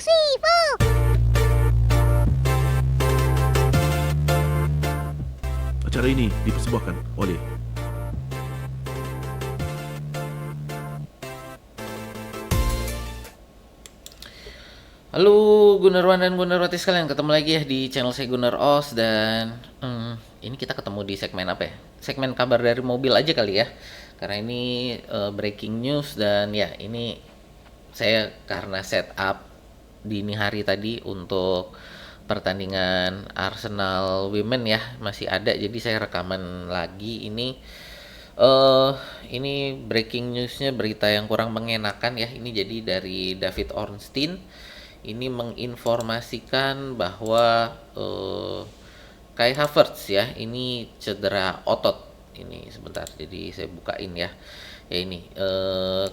three, four. Acara ini dipersembahkan oleh Halo Gunarwan dan Gunarwati sekalian, ketemu lagi ya di channel saya Gunar Os. Dan ini kita ketemu di segmen apa ya? Segmen kabar dari mobil aja kali ya. Karena ini breaking news. Dan ya ini saya karena setup dini hari tadi untuk pertandingan Arsenal Women ya, masih ada, jadi saya rekaman lagi ini. Ini breaking newsnya, berita yang kurang mengenakan ya. Ini jadi dari David Ornstein. Ini menginformasikan bahwa Kai Havertz ya, ini cedera otot. Ini sebentar, jadi saya bukain ya. Ya ini,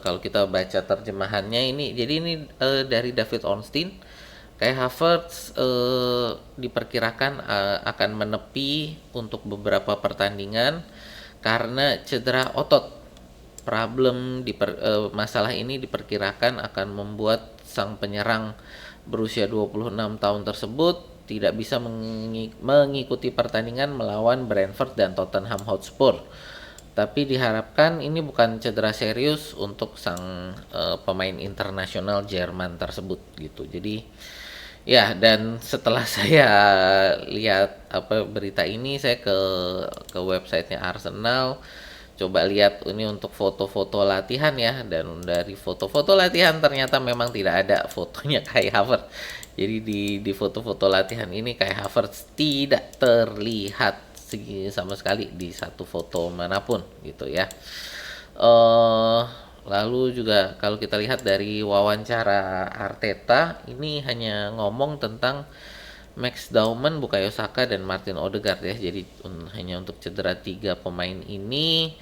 kalau kita baca terjemahannya ini, jadi ini dari David Ornstein. Kai Havertz diperkirakan akan menepi untuk beberapa pertandingan karena cedera otot. Masalah ini diperkirakan akan membuat sang penyerang berusia 26 tahun tersebut tidak bisa mengikuti pertandingan melawan Brentford dan Tottenham Hotspur. Tapi diharapkan ini bukan cedera serius untuk sang pemain internasional Jerman tersebut gitu. Jadi ya, dan setelah saya lihat berita ini, saya ke websitenya Arsenal, coba lihat ini untuk foto-foto latihan ya, dan dari foto-foto latihan ternyata memang tidak ada fotonya Kai Havertz. Jadi di foto-foto latihan ini Kai Havertz tidak terlihat sama sekali di satu foto manapun gitu ya. Lalu juga kalau kita lihat dari wawancara Arteta, ini hanya ngomong tentang Max Dauman, Bukayo Saka, dan Martin Odegaard ya. Jadi hanya untuk cedera 3 pemain ini,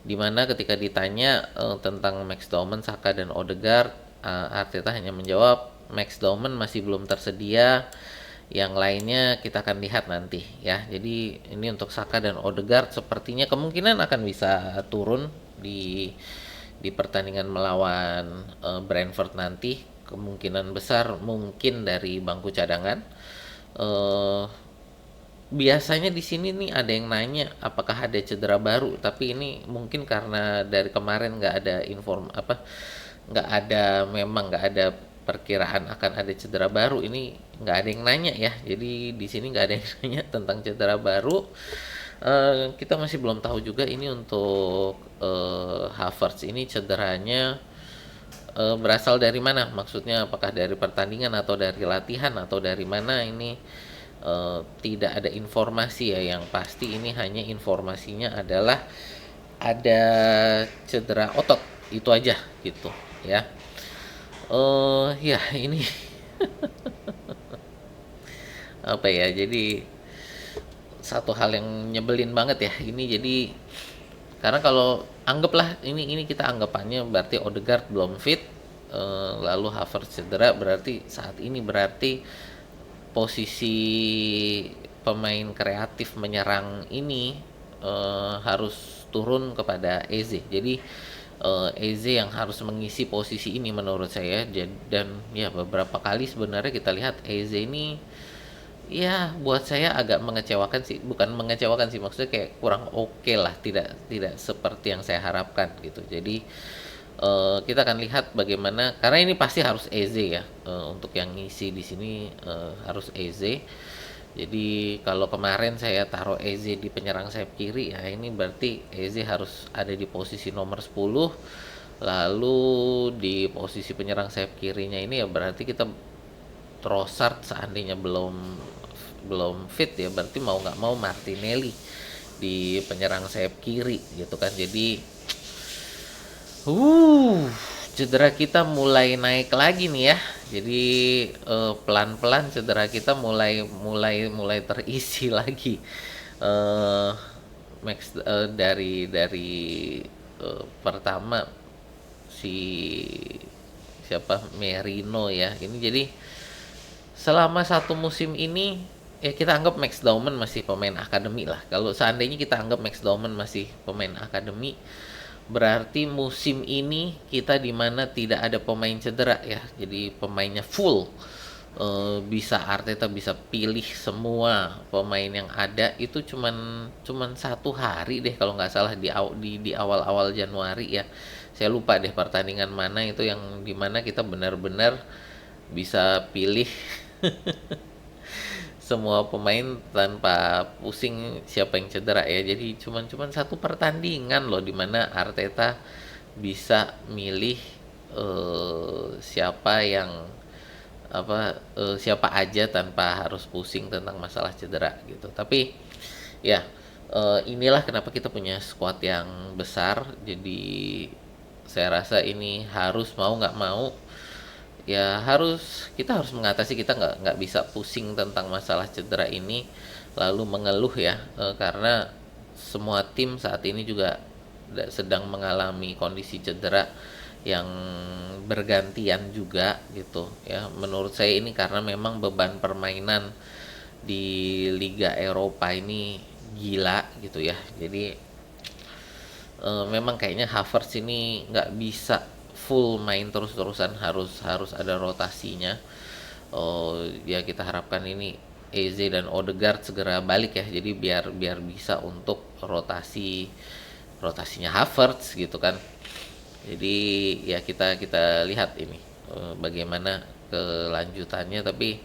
dimana ketika ditanya tentang Max Dauman, Saka, dan Odegaard, Arteta hanya menjawab Max Dauman masih belum tersedia, yang lainnya kita akan lihat nanti ya. Jadi ini untuk Saka dan Odegaard sepertinya kemungkinan akan bisa turun di pertandingan melawan Brentford nanti. Kemungkinan besar mungkin dari bangku cadangan. Biasanya di sini nih ada yang nanya apakah ada cedera baru, tapi ini mungkin karena dari kemarin nggak ada nggak ada perkiraan akan ada cedera baru. Ini nggak ada yang nanya ya, jadi di sini nggak ada yang nanya tentang cedera baru. Kita masih belum tahu juga ini untuk Havertz ini cederanya berasal dari mana, maksudnya apakah dari pertandingan atau dari latihan atau dari mana. Ini tidak ada informasi ya, yang pasti ini hanya informasinya adalah ada cedera otot, itu aja gitu ya. Ya ini apa ya, jadi satu hal yang nyebelin banget ya ini. Jadi karena kalau anggaplah ini kita anggapannya berarti Odegaard belum fit, lalu Havertz cedera, berarti saat ini berarti posisi pemain kreatif menyerang ini harus turun kepada Eze. Jadi Eze yang harus mengisi posisi ini menurut saya. Dan ya beberapa kali sebenarnya kita lihat Eze ini ya buat saya agak mengecewakan sih, bukan mengecewakan sih, maksudnya kayak kurang oke lah, tidak seperti yang saya harapkan gitu. Jadi kita akan lihat bagaimana, karena ini pasti harus Eze ya, untuk yang ngisi di sini harus Eze. Jadi kalau kemarin saya taruh Eze di penyerang sayap kiri, ya ini berarti Eze harus ada di posisi nomor 10. Lalu di posisi penyerang sayap kirinya ini ya berarti kita Trossard seandainya belum fit ya, berarti mau nggak mau Martinelli di penyerang sayap kiri gitu kan. Jadi cedera kita mulai naik lagi nih ya. Jadi pelan-pelan cedera kita mulai terisi lagi. Dari pertama si siapa, Merino ya. Ini jadi selama satu musim ini ya kita anggap Max Dauman masih pemain akademi lah. Kalau seandainya kita anggap Max Dauman masih pemain akademi, berarti musim ini kita di mana tidak ada pemain cedera ya. Jadi pemainnya full. Bisa Arteta bisa pilih semua pemain yang ada itu cuman 1 hari deh kalau nggak salah di awal-awal Januari ya. Saya lupa deh pertandingan mana itu yang dimana kita benar-benar bisa pilih semua pemain tanpa pusing siapa yang cedera ya. Jadi cuman satu pertandingan loh dimana Arteta bisa milih siapa yang siapa aja tanpa harus pusing tentang masalah cedera gitu. Tapi ya inilah kenapa kita punya squad yang besar. Jadi saya rasa ini harus mau nggak mau ya kita harus mengatasi, kita nggak bisa pusing tentang masalah cedera ini lalu mengeluh ya, karena semua tim saat ini juga sedang mengalami kondisi cedera yang bergantian juga gitu ya. Menurut saya ini karena memang beban permainan di Liga Eropa ini gila gitu ya. Jadi memang kayaknya Havertz ini nggak bisa full main terus-terusan, harus ada rotasinya. Ya kita harapkan ini Eze dan Odegaard segera balik ya, jadi biar bisa untuk rotasinya Havertz gitu kan. Jadi ya kita lihat ini bagaimana kelanjutannya. Tapi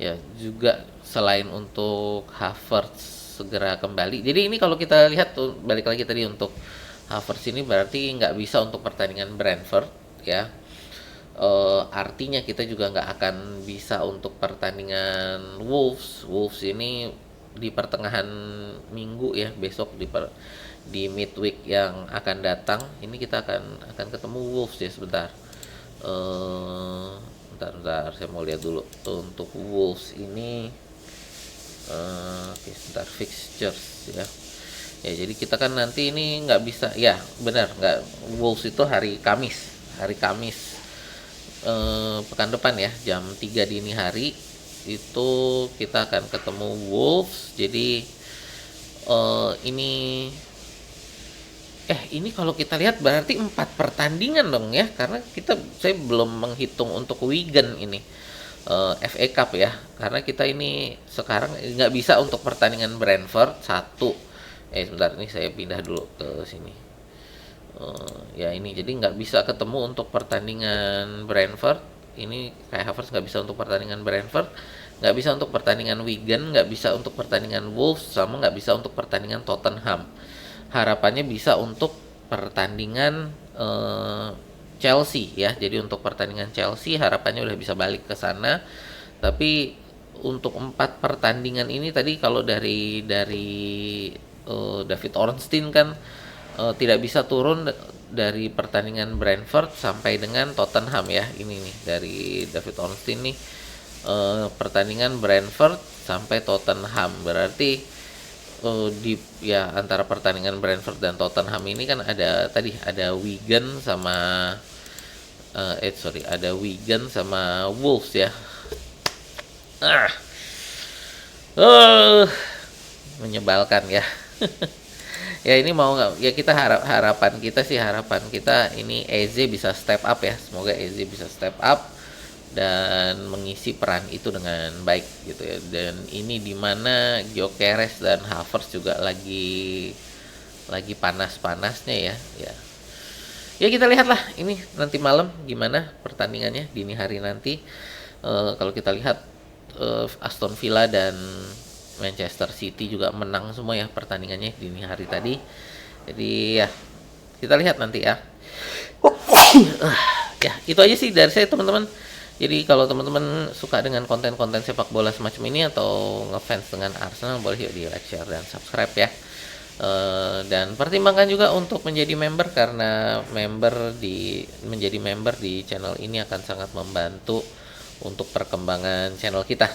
ya juga selain untuk Havertz segera kembali, jadi ini kalau kita lihat tuh balik lagi tadi untuk Havertz ini berarti nggak bisa untuk pertandingan Brentford ya. Artinya kita juga nggak akan bisa untuk pertandingan Wolves ini di pertengahan minggu ya, besok di midweek yang akan datang ini kita akan ketemu Wolves ya. Sebentar, bentar saya mau lihat dulu untuk Wolves ini. Oke, sebentar, fixtures ya. Ya jadi kita kan nanti ini nggak bisa ya, benar nggak, Wolves itu hari Kamis pekan depan ya, jam 3 dini hari itu kita akan ketemu Wolves. Jadi ini kalau kita lihat berarti 4 pertandingan dong ya, karena saya belum menghitung untuk Wigan ini FA Cup ya, karena kita ini sekarang nggak bisa untuk pertandingan Brentford sebentar, ini saya pindah dulu ke sini. Ya ini jadi nggak bisa ketemu untuk pertandingan Brentford. Ini kayak Havertz nggak bisa untuk pertandingan Brentford, nggak bisa untuk pertandingan Wigan, nggak bisa untuk pertandingan Wolves, sama nggak bisa untuk pertandingan Tottenham. Harapannya bisa untuk pertandingan Chelsea ya. Jadi untuk pertandingan Chelsea harapannya udah bisa balik ke sana. Tapi untuk 4 pertandingan ini tadi kalau dari David Ornstein kan tidak bisa turun dari pertandingan Brentford sampai dengan Tottenham ya. Ini nih dari David Ornstein nih, pertandingan Brentford sampai Tottenham berarti antara pertandingan Brentford dan Tottenham ini kan ada Wigan sama ada Wigan sama Wolves ya. Menyebalkan ya. Ya ini mau nggak ya, kita harapan kita ini Eze bisa step up ya. Semoga Eze bisa step up dan mengisi peran itu dengan baik gitu ya. Dan ini dimana Gyökeres dan Havertz juga lagi panas-panasnya ya. Ya kita lihatlah ini nanti malam gimana pertandingannya dini hari nanti. Kalau kita lihat Aston Villa dan Manchester City juga menang semua ya pertandingannya dini hari tadi. Jadi ya kita lihat nanti ya. Ya itu aja sih dari saya teman-teman. Jadi kalau teman-teman suka dengan konten-konten sepak bola semacam ini atau ngefans dengan Arsenal, boleh yuk di like, share, dan subscribe ya. Dan pertimbangkan juga untuk menjadi member, karena menjadi member di channel ini akan sangat membantu untuk perkembangan channel kita.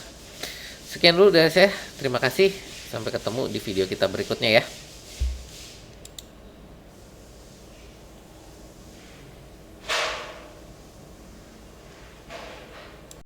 Sekian dulu dari saya, terima kasih, sampai ketemu di video kita berikutnya ya.